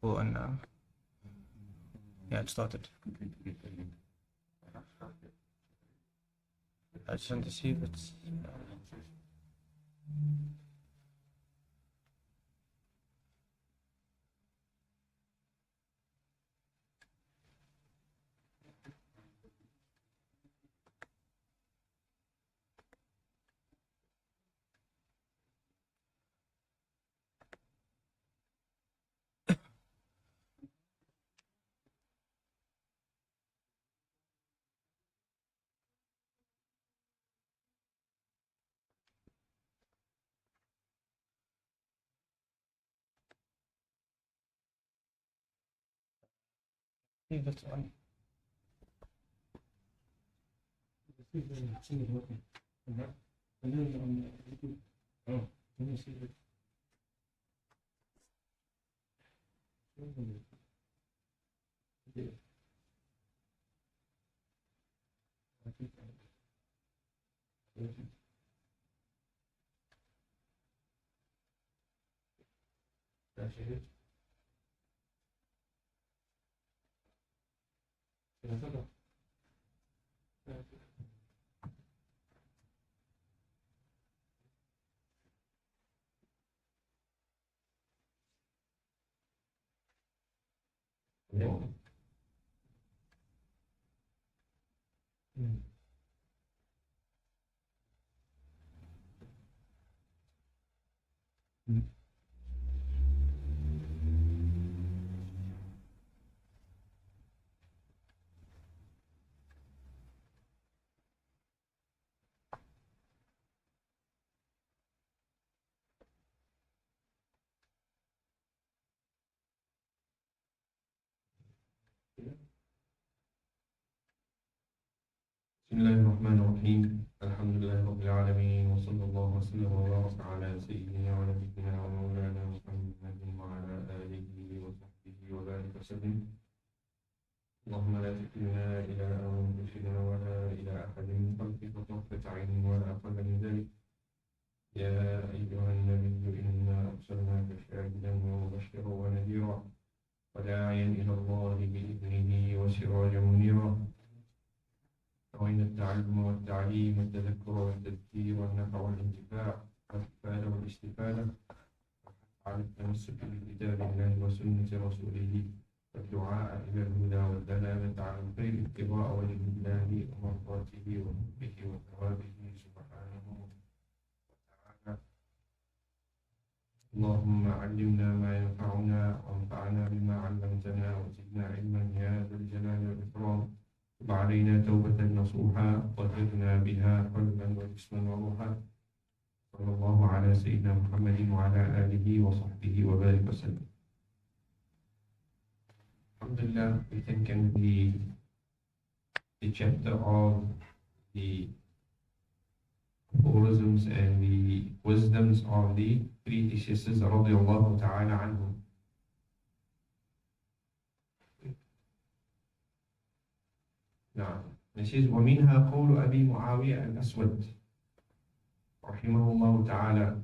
Oh, and yeah, it started. I just want to see if it's. See if it's on. بسم الله الرحمن الرحيم الحمد لله رب العالمين وصلى الله وسلم وبارك على سيدنا ونبينا ومولانا محمد وعلى آله وصحبه وبارك وسلم اللهم لا تكلنا إلى أنفسنا ولا إلى أحد من خلقك طرفة عين ولا أقل من ذلك يا أيها النبي إنا أرسلناك شاهدا ومبشرا ونذيرا وداعيا إلى الله بإذنه وسراجا منيرا وإن التعلم والتعليم والتذكر والتذكير والنفع والانتفاع والإفادة والاستفادة على التمسك بكتاب الله وسنة رسوله والدعاء إلى الهدى والدلالة على الخير ابتغاء وجه الله ومرضاته وحبه وثوابه سبحانه وتعالى. اللهم علمنا ما ينفعنا وانفعنا بما علمتنا وزدنا علما يا ذا الجلال والإكرام. تب علينا توبة نصوحا وطهرنا بها قلبا وجسما وروحا. صلى الله على سيدنا محمد وعلى آله وصحبه وبارك وسلم. Alhamdulillah, we think in the chapter of the aphorisms and the wisdoms of the predecessors radiallahu ta'ala anhum. نعم. It says ومنها قول أبي معاوية الأسود رحمه الله تعالى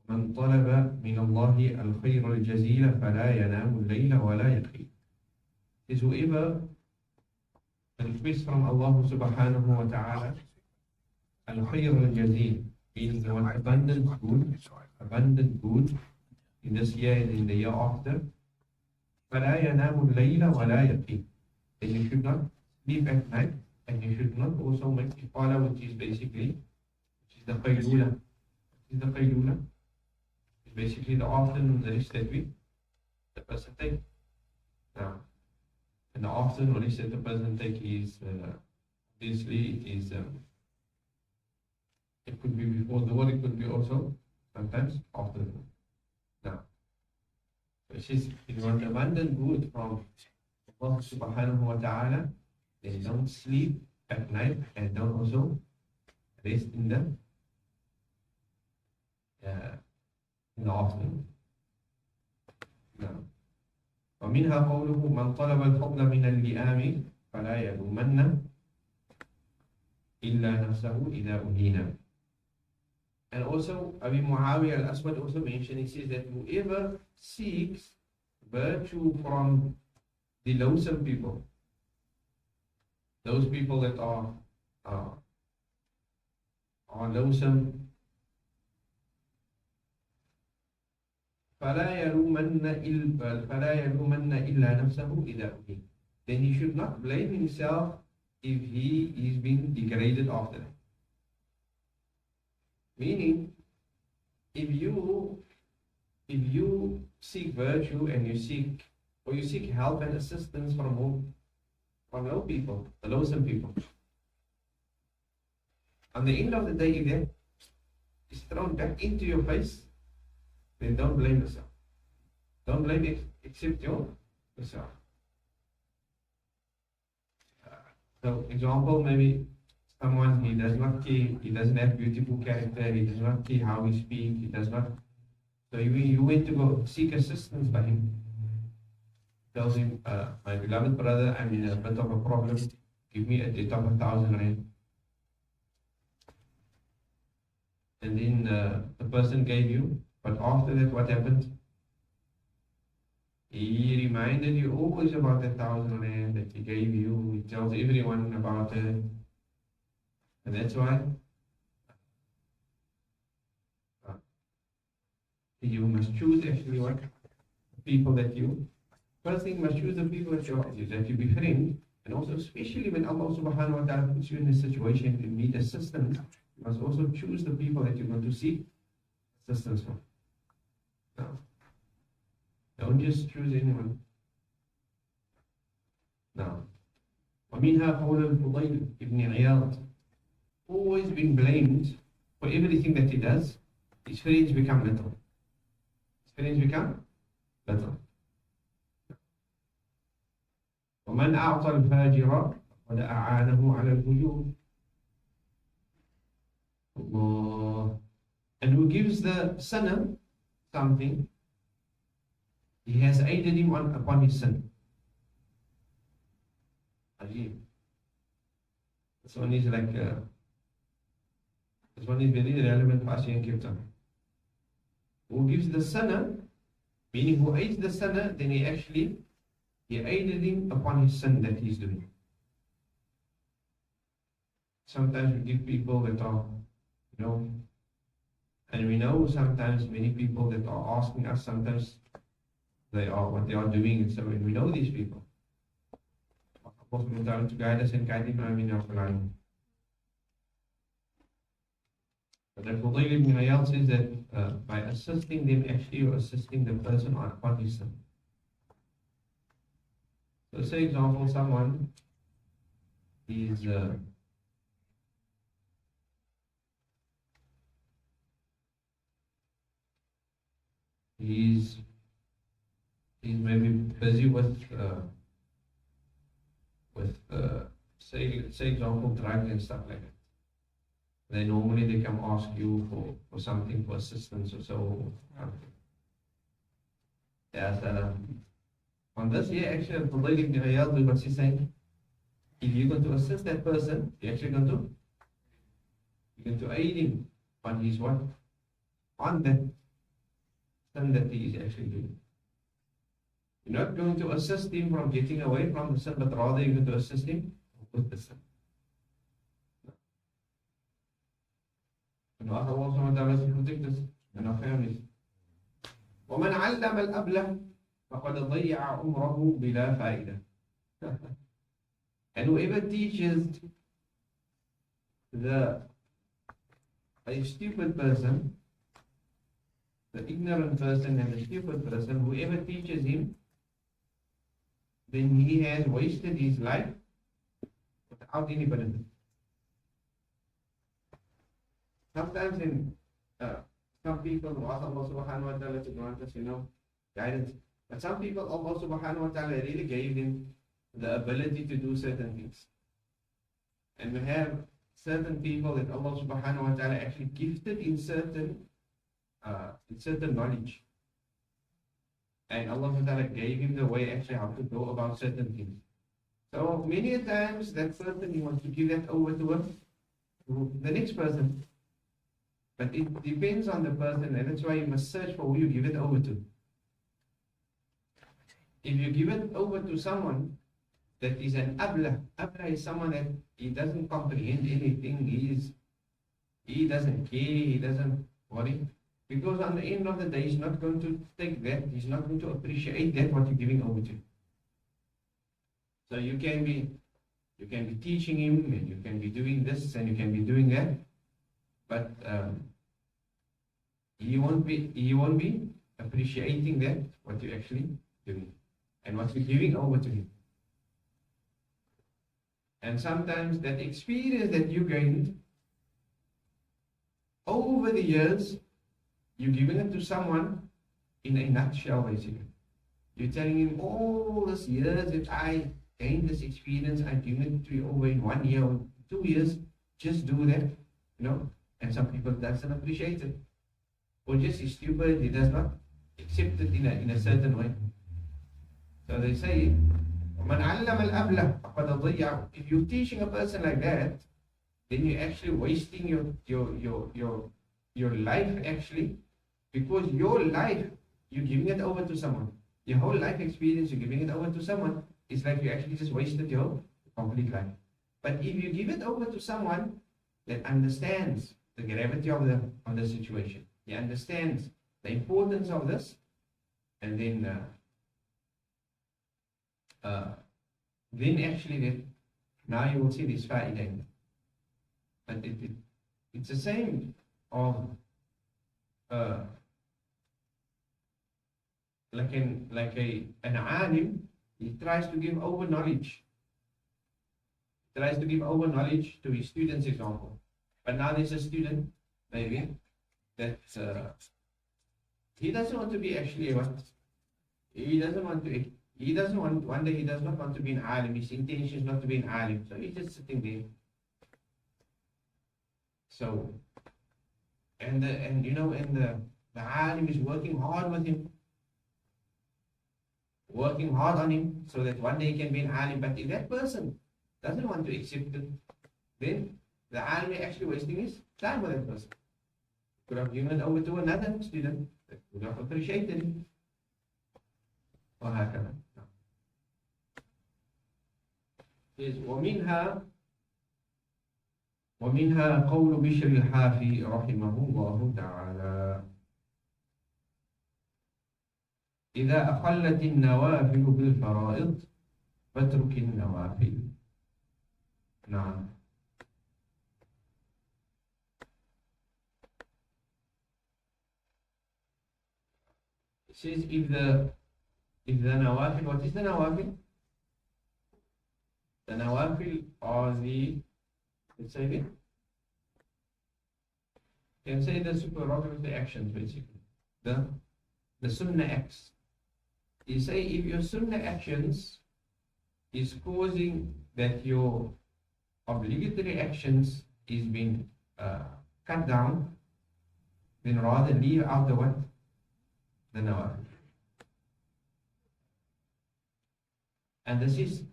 من طلب من الله الخير الجزيل فلا ينام الليل ولا يقيم. It says whoever requests from Allah subhanahu wa ta'ala al-khayr al-jazil, meaning the one abundant good in this year and in the year after, فلا ينام الليل ولا يقيم, then you should not sleep at night, and you should not also make ifala, which is basically, which is the qaylula. Which is the qaylula? It's basically the afternoon rest that the person take. Now, and the afternoon rest that the person take is, obviously, it is, it could be before the work, it could be also sometimes after the work. Now, which is, if you want abundant good from Allah subhanahu wa ta'ala, then don't sleep at night and don't also rest in the afternoon. Now, ومنها قوله من طلب الفضل من اللئام فلا يلومن إلا نفسه إذا أهين. And also, Abi Muawiyah al-Aswad also mentioned, he says that whoever seeks virtue from the loathsome people, those people that are loathsome, فلا يلومن إلا نفسه إذا أهين. Then he should not blame himself if he is being degraded after that. Meaning, if you seek virtue and you seek help and assistance from whom? From low people, the loathsome people. On the end of the day, if that is thrown back into your face, then don't blame yourself. Don't blame except yourself. So, example, maybe someone, he does not care, he doesn't have beautiful character, he does not care how he speaks, he does not. So you went to go seek assistance by him. Tells him, my beloved brother, I'm in a bit of a problem. Give me a debt of 1,000 rand. And then the person gave you, but after that, what happened? He reminded you always about the 1,000 rand that he gave you. He tells everyone about it. And that's why you must choose actually what people that you, first thing, must choose the people that you befriend. And also, especially when Allah subhanahu wa ta'ala puts you in a situation to need assistance, you must also choose the people that you're going to seek assistance from. No. Don't just choose anyone. No. ومنها قول الفضيل ibn عياض, always been blamed for everything that he does. His friends become little. His friends become little. ومن أعطى الفاجر قد أعانه على الفجور. Allah. And who gives the sinner something, he has aided him upon his sin. Ajib. This one is like this one is very relevant for us here in Cape Town. Who gives the sinner, meaning who aids the sinner, then he aided him upon his sin that he's doing. Sometimes we give people that are, and we know sometimes many people that are asking us, sometimes they are what they are doing, and so when we know these people, of course, we to guide us and guide them in our plan. But the Fudayl ibn Iyad says that by assisting them, actually you're assisting the person upon his sin. So, say example, someone is he's maybe busy with say example, drugs and stuff like that. Then normally they come ask you for something, for assistance or so. Yeah, so on this here, actually, Fudayl ibn Iyad, what's he saying? If you're going to assist that person, you're actually going to aid him on his what? On that sin that he is actually doing. You're not going to assist him from getting away from the sin, but rather you're going to assist him with the sin. And Allah subhanahu wa ta'ala should protect us and our families. وَمَنْ عَلَّمَ الْأَبْلَةِ فَقَدْ ضَيَّعَ عُمْرَهُ بِلَا فَائِدَةٍ. And whoever teaches a stupid person, the ignorant person and the stupid person, whoever teaches him, then he has wasted his life without any benefit. Sometimes in some people who ask Allah subhanahu wa ta'ala to grant us, guidance. But some people, Allah subhanahu wa ta'ala really gave them the ability to do certain things. And we have certain people that Allah subhanahu wa ta'ala actually gifted in certain knowledge. And Allah subhanahu wa ta'ala gave him the way actually how to go about certain things. So many a times that person, he wants to give that over to the next person. But it depends on the person, and that's why you must search for who you give it over to. If you give it over to someone that is an abla is someone that he doesn't comprehend anything, he doesn't care, he doesn't worry. Because on the end of the day, he's not going to take that, he's not going to appreciate that what you're giving over to. So you can be teaching him, and you can be doing this, and you can be doing that, but he won't be appreciating that what you're actually doing and what you're giving over to him. And sometimes that experience that you gained over the years, you're giving it to someone in a nutshell, basically. You're telling him all these years that I gained this experience, I'm giving it to you over in 1 year or 2 years, just do that, And some people doesn't appreciate it. Or just is stupid, he does not accept it in a certain way. So they say, "Man 'allama al-ablah faqad adayya." If you're teaching a person like that, then you're actually wasting your life actually, because your life, you're giving it over to someone. Your whole life experience, you're giving it over to someone. It's like you actually just wasted your complete life. But if you give it over to someone that understands the gravity of the situation, he understands the importance of this, and then actually now you will see this fa'idah. But it's the same of like an alim. He tries to give over knowledge. He tries to give over knowledge to his students, example. But now there's a student, maybe, that he doesn't want to be actually what? He doesn't want, one day he does not want to be an alim. His intention is not to be an alim. So he's just sitting there. So, and the alim is working hard with him. Working hard on him so that one day he can be an alim. But if that person doesn't want to accept it, then the alim is actually wasting his time with that person. Could have given it over to another student that would have appreciated it. وهكذا. ومنها قول بشر الحافي رحمه الله تعالى: إذا أخلت النوافل بالفرائض فاترك النوافل. نعم. It says if the nawafil, what is the nawafil? The nawafil are let's say you can say the supererogatory actions, basically. The sunnah acts. You say if your sunnah actions is causing that your obligatory actions is being cut down, then rather leave out the what? The nawafil. And this is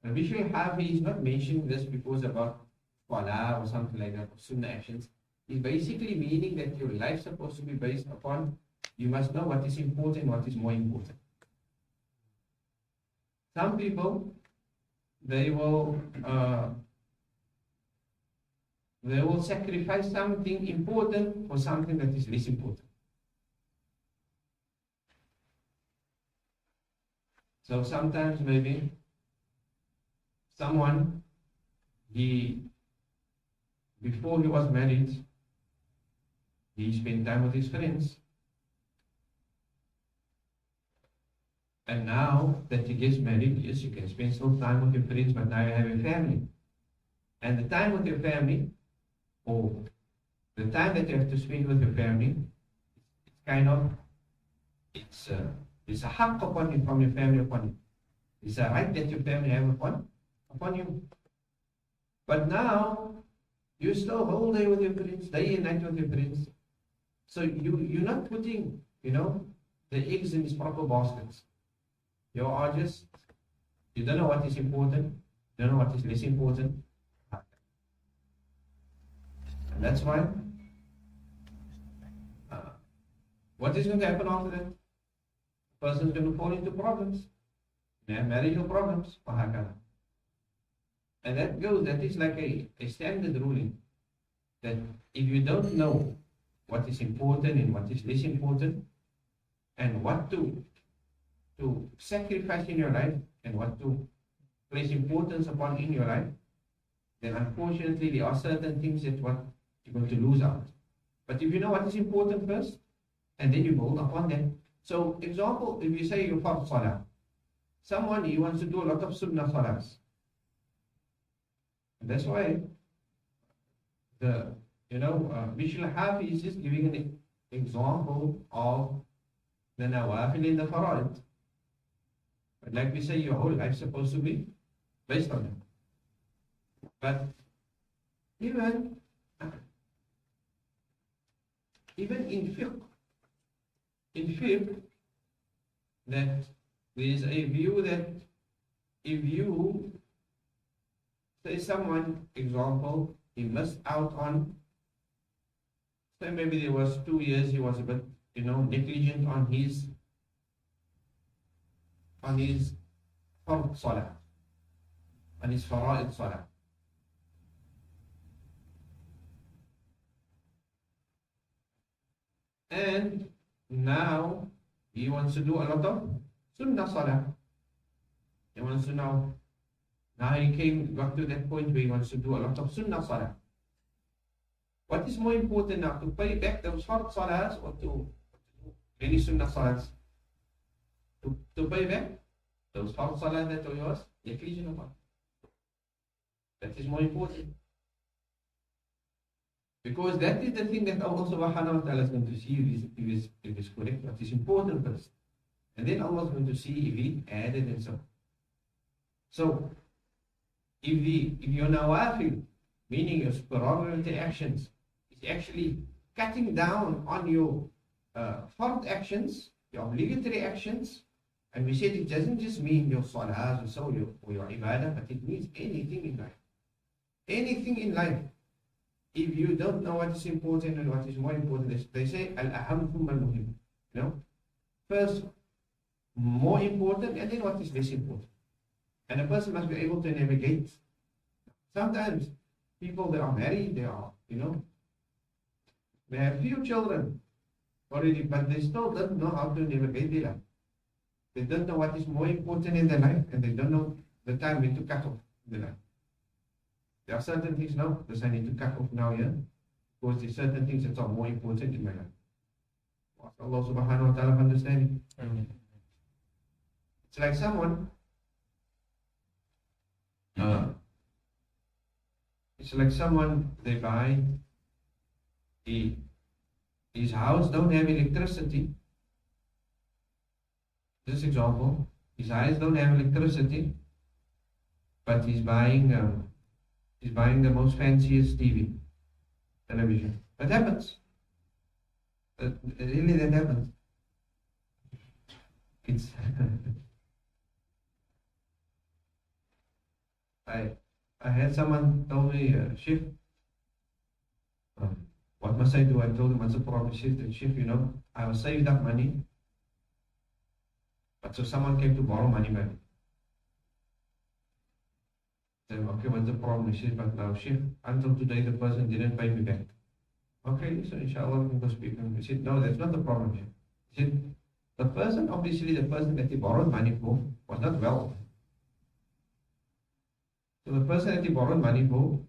Rabbi Shaykh Haib is not mentioning this because about qala or something like that, or sunnah actions. He's basically meaning that your life is supposed to be based upon, you must know what is important, what is more important. Some people, they will sacrifice something important for something that is less important. So sometimes maybe someone, before he was married, he spent time with his friends. And now that he gets married, yes, you can spend some time with your friends, but now you have a family. And the time with your family, or the time that you have to spend with your family, it's a haqq upon you, from your family upon you. It's a right that your family have upon you. But now, you still whole day with your friends, day and night with your friends. So you're not putting, the eggs in its proper baskets. You don't know what is important, you don't know what is less important. That's why, what is going to happen after that? The person is going to fall into problems. They have marital problems. And that is like a standard ruling, that if you don't know what is important and what is less important, and what to sacrifice in your life and what to place importance upon in your life, then unfortunately there are certain things that what you're going to lose out. But if you know what is important first, and then you build upon that. So, example, if you say you fard salah, someone he wants to do a lot of sunnah salahs. And that's why Bishul Hafi is just giving an example of the nawafil in the fara'id. But like we say, your whole life is supposed to be based on them. But even in fiqh, that there is a view that if you say someone, example, he missed out on, say maybe there was 2 years he was a bit, negligent on his fard salah, on his fara'id salah. And now he wants to do a lot of sunnah salah. He wants to now he got to that point where he wants to do a lot of sunnah salah. What is more important now, to pay back those fard salahs or to any sunnah salahs? To pay back those fard salahs that he was negligent upon. That is more important. Because that is the thing that Allah subhanahu wa ta'ala is going to see if it is correct, what is important first. And then Allah is going to see if he added and so on. So, if your nawafil, meaning your supererogatory actions, is actually cutting down on your fard actions, your obligatory actions, and we said it doesn't just mean your salahs or so, or your ibadah, but it means anything in life. Anything in life. If you don't know what is important and what is more important, they say al-aham thumma al-muhim. First, more important, and then what is less important. And a person must be able to navigate. Sometimes people, they are married, they are, they have few children already, but they still don't know how to navigate their life. They don't know what is more important in their life, and they don't know the time when to cut off their life. There are certain things now, this I need to cut off now, because there are certain things that are more important in my life. Ask Allah subhanahu wa ta'ala understanding. It's like someone, they buy his house don't have electricity. This example, his house don't have electricity, but he's buying the most fanciest television. That happens. Really, that happens. It's I had someone tell me, Shaykh, what must I do? I told him, what's the problem? Shaykh, I was saved up money, but so someone came to borrow money back. I said, okay, what's the problem? He said, but now, Shaykh, until today the person didn't pay me back. Okay, so inshallah we can go speak to him. He said, no, that's not the problem, Shaykh. He said, the person that he borrowed money for was not well. So the person that he borrowed money for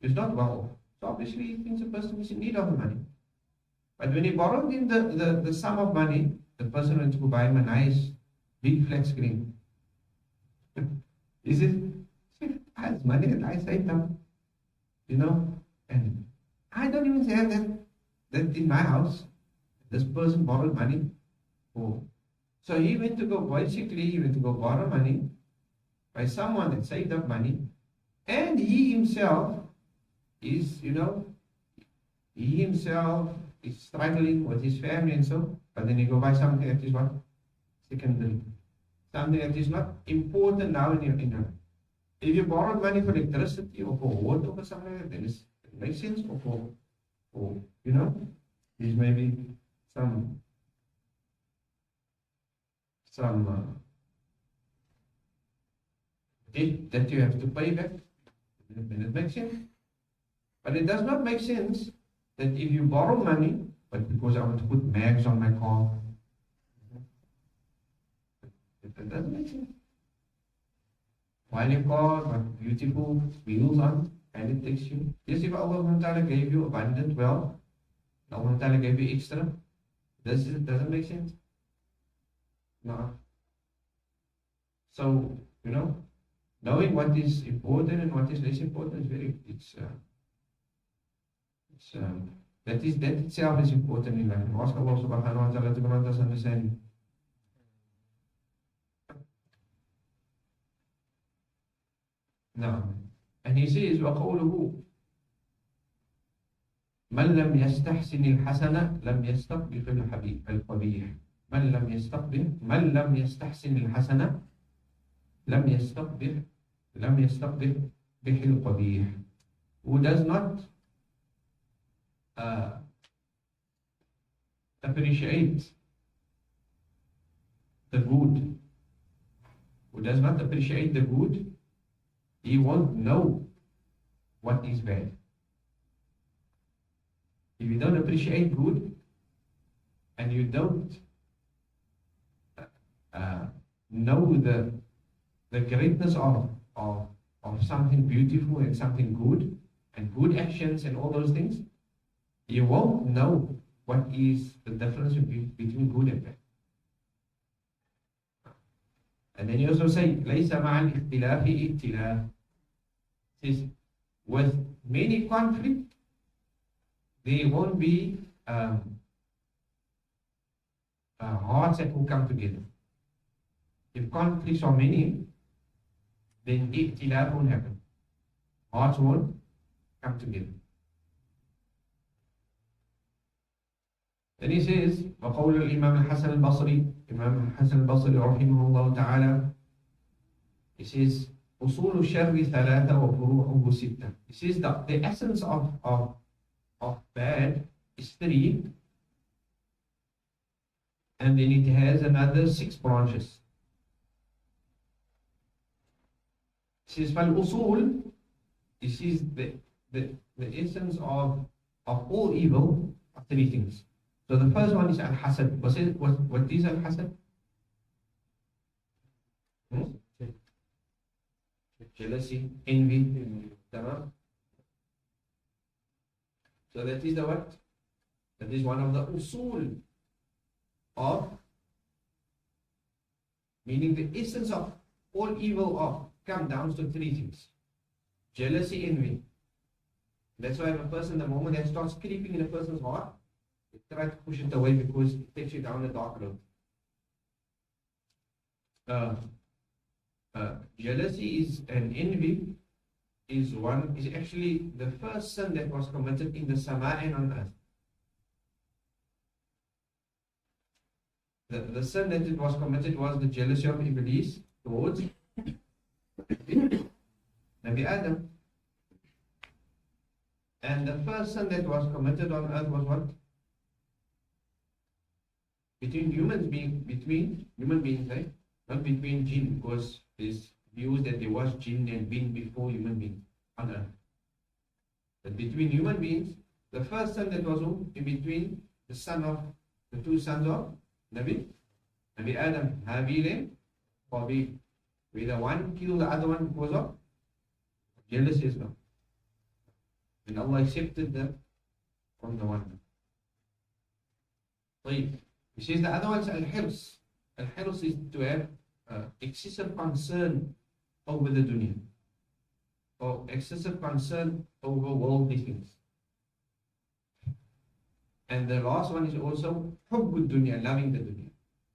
is not well. So obviously he thinks the person is in need of the money. But when he borrowed him the sum of money, the person went to go buy him a nice big flat screen. He said, that's money that I saved up, and I don't even have that in my house. This person borrowed money for. So he went to go borrow money by someone that saved up money, and he himself is struggling with his family and so, but then he go buy something that is what? Secondary. Something that is not important now in your life. If you borrowed money for electricity or for water or for something like that, then Makes sense? Or you know, there's maybe some debt that you have to pay back. Then it makes sense. But it does not make sense that if you borrow money, but because I want to put mags on my car, it doesn't make sense. While your car got beautiful wheels on, and it takes you. Yes, if Allah Ta'ala gave you abundant wealth, Allah Ta'ala gave you extra, doesn't make sense. No. So, you know, knowing what is important and what is less important is that itself is important in life. Ask Allah Subhanahu wa Ta'ala to grant us understanding. Now, and he says, وَقَوْلُهُ مَنْ لَمْ يَسْتَحْسِنِ الْحَسَنَ لَمْ يَسْتَقْبِحِ الْقَبِيحِ مَنْ لَمْ يَسْتَحْسِنِ الْحَسَنَ لَمْ يَسْتَقْبِحِ الْقَبِيحِ. Who does not appreciate the good, he won't know what is bad. If you don't appreciate good and you don't know the greatness of something beautiful and something good and good actions and all those things, you won't know what is the difference between good and bad. And then you also say, لَيْسَ مَعَ الْإِخْتِلَافِ إِخْتِلَافِ. Says, with many conflict, there won't be hearts that will come together. If conflicts are many, then ikhtilaf won't happen. Hearts won't come together. Then he says, وَقَوْلُ الْإِمَامِ الْحَسَنِ الْبَصْرِ, Imam Hasan al-Basri rahimahullah ta'ala, he says, أُصُولُ الشَّرِّ ثَلَاثَ وَفُرُوعُهُ سِتَّةً. He says that the essence of bad is 3, and then it has another 6 branches. He says, فَالْأُصُول, this is the essence of all evil are 3 things. So the first one is al-hasad. What is al-hasad? Jealousy, envy. So that is the what? That is one of the usul of, meaning the essence of all evil come down to 3 things. Jealousy, envy. That's why if a person, the moment that starts creeping in a person's heart, they try to push it away because it takes you down a dark road. Jealousy and envy is actually the first sin that was committed in the Sumait and on earth. The sin that it was committed was the jealousy of Iblis towards Nabi Adam. And the first sin that was committed on earth was what? Between human beings, right? Not between jinn, because there's views that there was jinn and bin before human beings on earth. But between human beings, the first son that was in between the 2 sons of Nabi Adam, Habil and Qabil. Whether one killed the other one because of jealousy as well. And Allah accepted them from the one. So he says the other one is al-hirs. Al-hirs is to have excessive concern over the dunya, or excessive concern over worldly things. And the last one is also hubbud dunya, loving the dunya.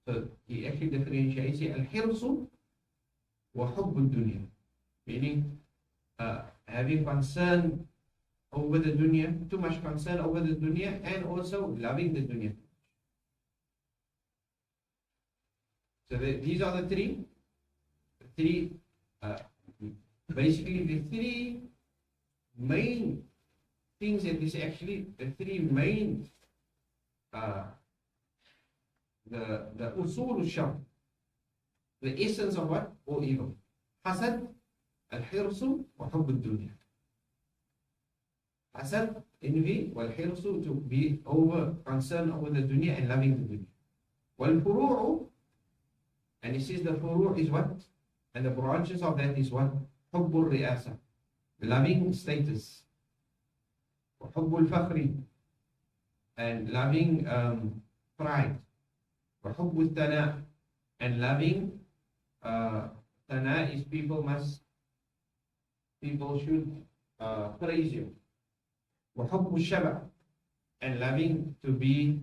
So he actually differentiates al-hirsu wa hubbud dunya, meaning having concern over the dunya, too much concern over the dunya, and also loving the dunya. So these are the three, basically the 3 main things that is actually the three main, the usul al-shar, the essence of what? All evil. Hasad, al-hirsu, wa hubb al-dunya. Hasad, envy, wal-hirsu, to be concerned over the dunya and loving the dunya. Wal-furu'u, and he says the furu' is what? And the branches of that is what? Hubb al-ri'asa, loving status. Wa hubb al-fakhri, and loving pride. Wa hubb al-thana, and loving thana is people should praise you. Wa hubb al-shaba, and loving to be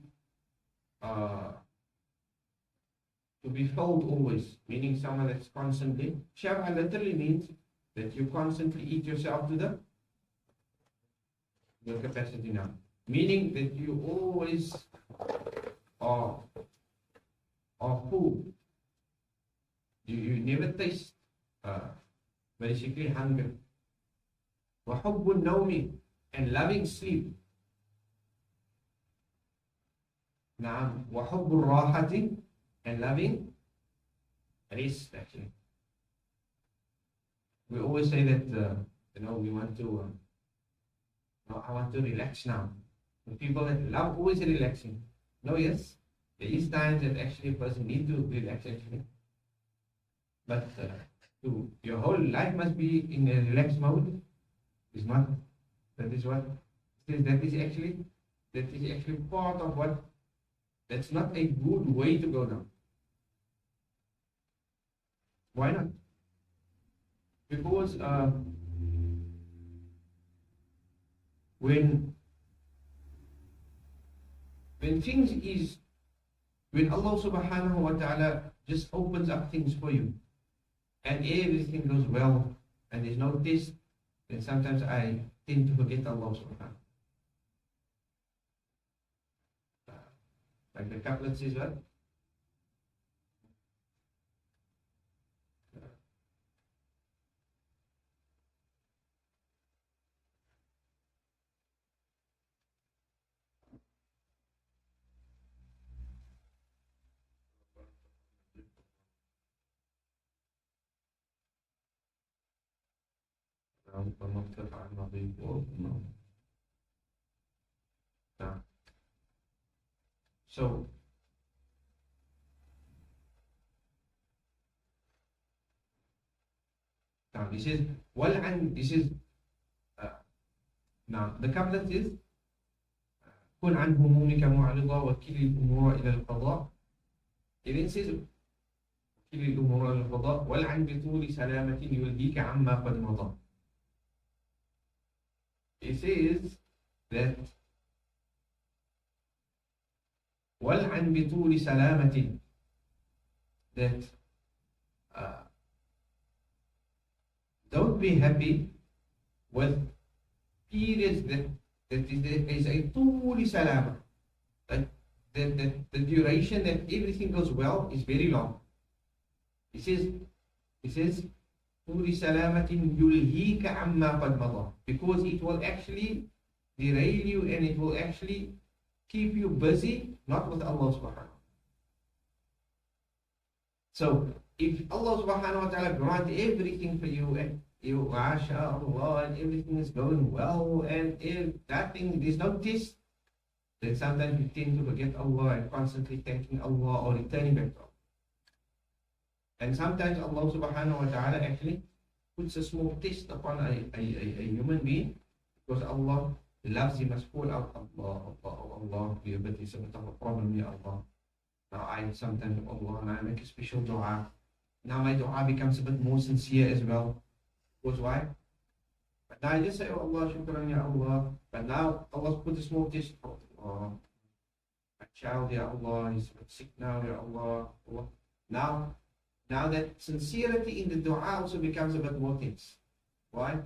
filled always, meaning someone that's constantly. Shaba literally means that you constantly eat yourself to your capacity now. Meaning that you always are full. You never taste basically hunger. وَحُبُّ النَّوْمِ, and loving sleep. نعم. وَحُبُّ الرَّاحَةِ, and loving rest. Actually, we always say that we want to I want to relax now. The people that love always relaxing. No, yes, there is times that actually a person need to relax actually, but to your whole life must be in a relaxed mode is not. That is what that is actually part of what. That's not a good way to go now. Why not? Because when Allah subhanahu wa ta'ala just opens up things for you and everything goes well and there's no test, then sometimes I tend to forget Allah subhanahu. Like the couplet says what? So now this is now the couplet is كن عن همومك معرضا وكل الأمور إلى القضاء. It then says كل الأمور إلى القضاء والعن بطول سلامة يلهيك عما قد مضى. It says that والعن بطول سلامة, that don't be happy with periods that is a طول سلامة, like the duration that everything goes well is very long. It says طول سلامة يلهيك عما قد مضى, because it will actually derail you and it will actually keep you busy, not with Allah subhanahu. So if Allah subhanahu wa ta'ala grant everything for you and you mashallah and everything is going well and if that thing there's no test, then sometimes you tend to forget Allah and constantly thanking Allah or returning back to Allah. And sometimes Allah subhanahu wa ta'ala actually puts a small test upon a human being, because Allah loves him, must call out Allah, be a bit of a problem, ya Allah. Now I sometimes, Allah, now I make a special dua. Now my dua becomes a bit more sincere as well. Because why? But now I just say, oh Allah, shukran, ya Allah. But now Allah's put a small test. Oh Allah, my child, ya Allah, he's a bit sick now, ya Allah. Allah. Now that sincerity in the dua also becomes a bit more tense. Why?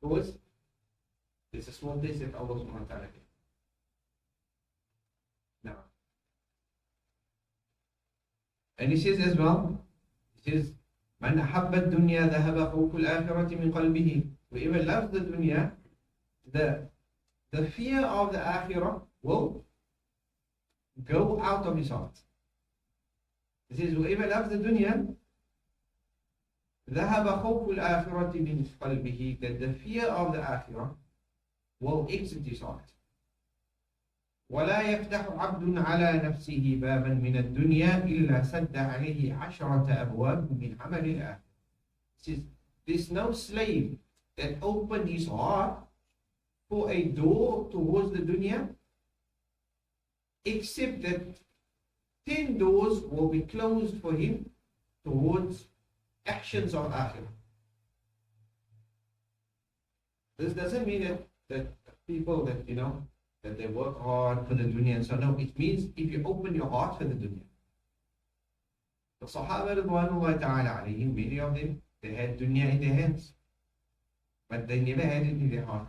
Because it's a small test that Allah subhanahu wa ta'ala gave. Now, and he says as well, he says, Man ahabba dunya dhahaba khawfu al-akhirati min qalbihi. Whoever loves the dunya, the fear of the akhirah will go out of his heart. It says, whoever loves the dunya, ذهب خوف الآخرة من قلبه, that the fear of the akhirah will exit his heart. ولا يفتح عبد على نفسه بابا من الدنيا إلا سد عليه 10 أبواب من عمل الآخرة. It says, there's no slave that opened his heart for a door towards the dunya, except that 10 doors will be closed for him towards actions of akhirah. This doesn't mean that people that, that they work hard for the dunya and so on. No, it means if you open your heart for the dunya. The Sahaba Ridwanullahi ta'ala alayhim, many of them, they had dunya in their hands, but they never had it in their heart.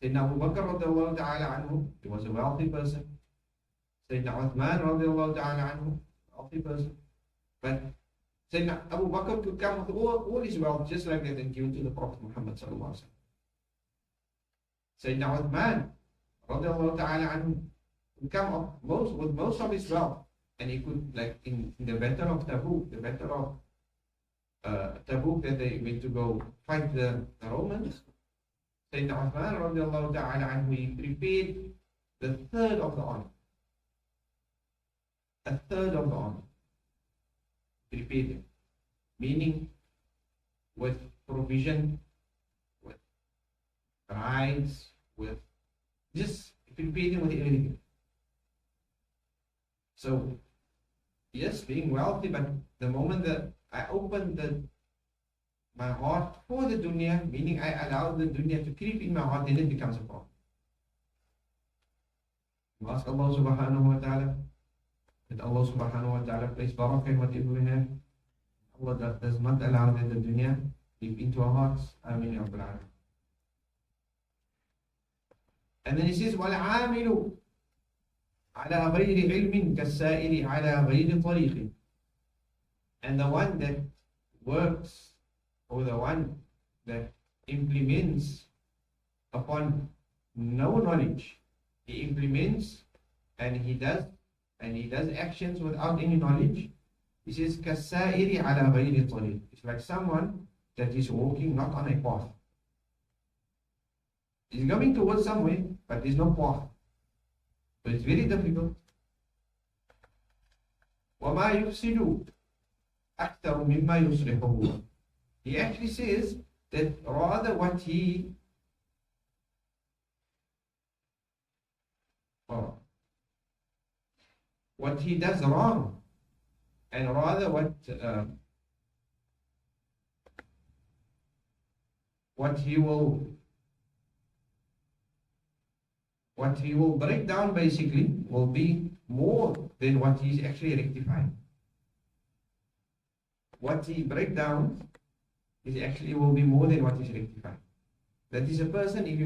Sayyidina Abu Bakr radiallahu ta'ala anhu, he was a wealthy person. Sayyidina Uthman radiallahu ta'ala anhu, wealthy person. But Sayyidina Abu Bakr could come with all his wealth just like that and give it to the Prophet Muhammad sallallahu alaihi wasallam. Sayyidina Uthman radiallahu ta'ala anhu could come up with most of his wealth, and he could, like in the battle of Tabuk, Tabuk that they went to go fight the Romans, Sayyidina Uthman radiallahu ta'ala anhu, he prepared the third of the army. A third of the army. Prepared them. Meaning with provision, with rides, with just prepared them with everything. So, yes, being wealthy, but the moment that I opened my heart for the dunya, meaning I allow the dunya to creep in my heart, then it becomes a problem. We ask Allah subhanahu wa ta'ala, that Allah subhanahu wa ta'ala place barakah in whatever we have. Allah does not allow that the dunya creep into our hearts. Ameen ya Rabbal Alamin. And then he says, وَالْعَامِلُ عَلَى غَيْرِ عِلْمٍ كَالسَّائِلِ عَلَى غَيْرِ طَرِيقٍ. And the one that works, or the one that implements upon no knowledge, he implements and he does actions without any knowledge. He says, كَالسَّائِرِ عَلَى غَيْرِ طَرِيقٍ. It's like someone that is walking not on a path. He's going towards somewhere, but there's no path. So it's very difficult. وَمَا يُفْسِدُ أَكْثَرُ مِمَّا يُصْلِحُهُ. He actually says that rather what he does wrong, and rather what he will break down basically will be more than what he's actually rectifying. What he breaks down is actually will be more than what he's rectifying. That is a person if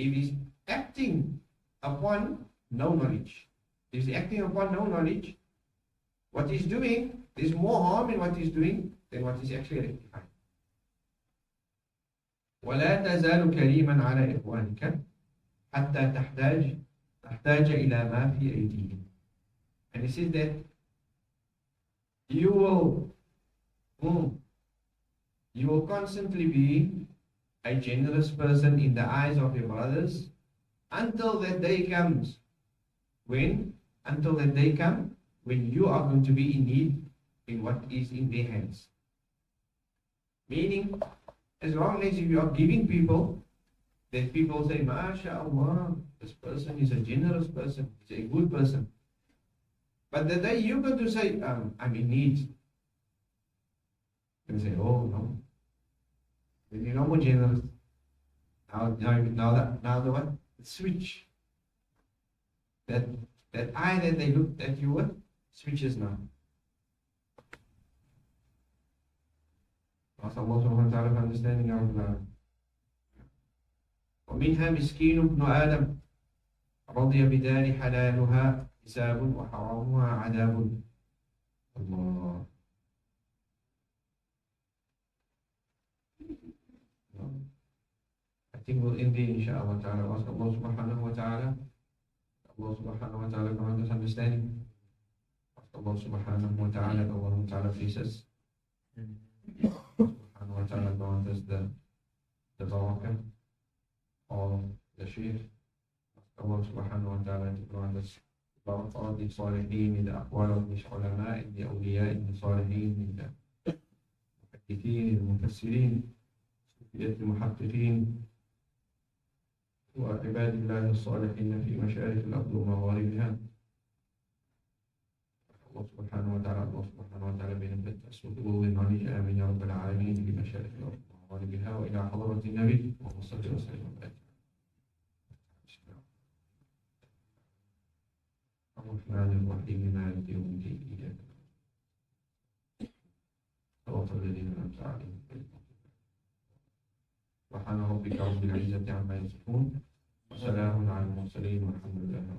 he's acting upon no knowledge. If he's acting upon no knowledge, what he's doing, there's more harm in what he's doing than what he's actually rectifying. ولا تزال كريما على إخوانك حتى تحتاج إلى ما في أيديهم. And he says that you will constantly be a generous person in the eyes of your brothers until that day comes when you are going to be in need in what is in their hands. Meaning, as long as you are giving people, that people say, MashaAllah, this person is a generous person, he's a good person. But the day you're going to say, I'm in need, you say, oh no, then you're no more generous. Now the what? The switch. That eye that they looked at you with switches now. Ask Allah subhanahu wa ta'ala for understanding our plan. ومنها مسكين ابن آدم رضي بدار حلالها حساب وحرامها عذاب. الله. think we'll end there, inshallah ta'ala. Ask Allah subhanahu wa ta'ala. Allah subhanahu wa ta'ala grant us understanding. Ask Allah subhanahu wa ta'ala, Allah ta'ala please us. Subhanahu wa ta'ala grant us the barakah of the Shaykh. Ask Allah subhanahu wa ta'ala to grant us barakah of the salihin, in the aqwal of the ulama, in the awliya, in the salihin, in the muhaddithin, in the mufassirin, in the muhaqqiqin, وعباد الله الصالحين في مشارق الأرض ومغاربها. الله سبحانه وتعالى بنبت السطور والنعيش آمين يا رب العالمين في مشارق الأرض ومغاربها وإلى حضرة النبي اللهم صل وسلم وبارك. الرحمن الرحيم مالك يوم الدين إياك صراط الذين أنعمت عليهم سبحان ربك رب العزة عما يصفون وسلام على المرسلين والحمد لله.